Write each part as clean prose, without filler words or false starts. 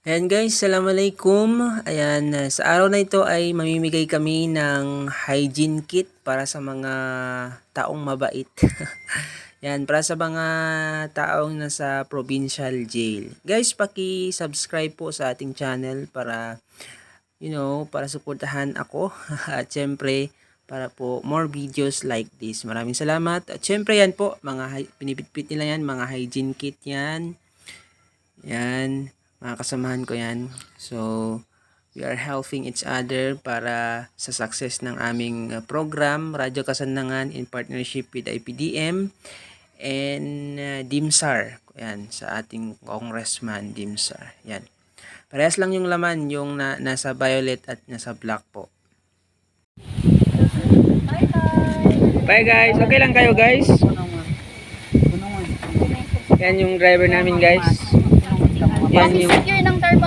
Ayan guys, Assalamualaikum. Ayan, sa araw na ito ay mamimigay kami ng hygiene kit para sa mga taong mabait. Yan, para sa mga taong nasa provincial jail. Guys, paki-subscribe po sa ating channel para, para suportahan ako. At syempre, para po more videos like this. Maraming salamat. At syempre yan po, pinipitpit nila yan, mga hygiene kit yan. Yan, mga kasamahan ko yan. So, we are helping each other para sa success ng aming program, Radyo Kasandangan in partnership with IPDM and DIMSAR. Yan, sa ating congressman DIMSAR. Yan. Parehas lang yung laman, yung nasa violet at nasa black po. Bye guys, okay lang kayo guys? Yan yung driver namin guys. Yan yung...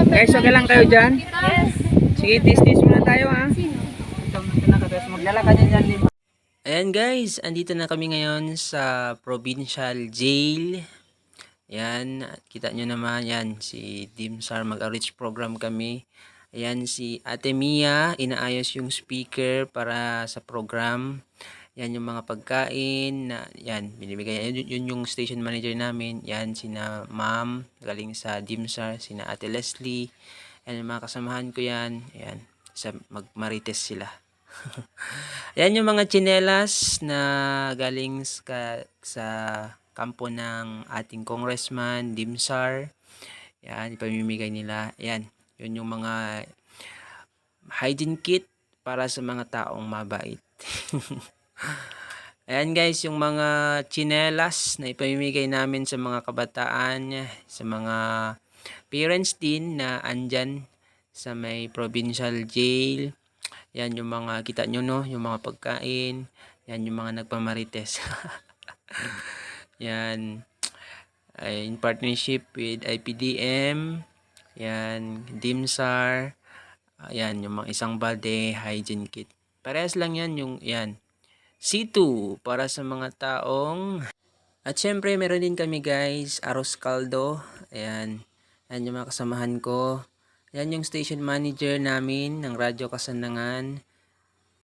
Guys, okay lang kayo dyan? Yes. Sige, tis-tis muna tayo ha. Maglalakad yan dyan. Ayan guys, andito na kami ngayon sa provincial jail. Yan, kita nyo naman, yan, si DIMSAR, mag-outreach program kami. Ayan, si Ate Mia, inaayos yung speaker para sa program. Yan yung mga pagkain, na, yan, binibigay. Yun yung station manager namin. Yan, sina Ma'am, galing sa DIMSAR, sina Ate Leslie. Yan, yung mga kasamahan ko yan. Yan, magmarites sila. Yan yung mga tsinelas na galing sa kampo ng ating congressman, DIMSAR. Yan, ipamimigay nila. Yan, yun yung mga hygiene kit para sa mga taong mabait. Ayan guys, yung mga tsinelas na ipamimigay namin sa mga kabataan, sa mga parents din na andyan sa may provincial jail. Yan yung mga, kita nyo no, yung mga pagkain. Yan yung mga nagpamarites. Yan, in partnership with IPDM. Yan, DIMSAR. Yan, yung mga isang balde hygiene kit. Parehas lang yan, yung yan. C2 para sa mga taong. At syempre, meron din kami guys, arroz caldo. Ayan, yan yung mga kasamahan ko. Yan yung station manager namin ng Radyo Kasandangan.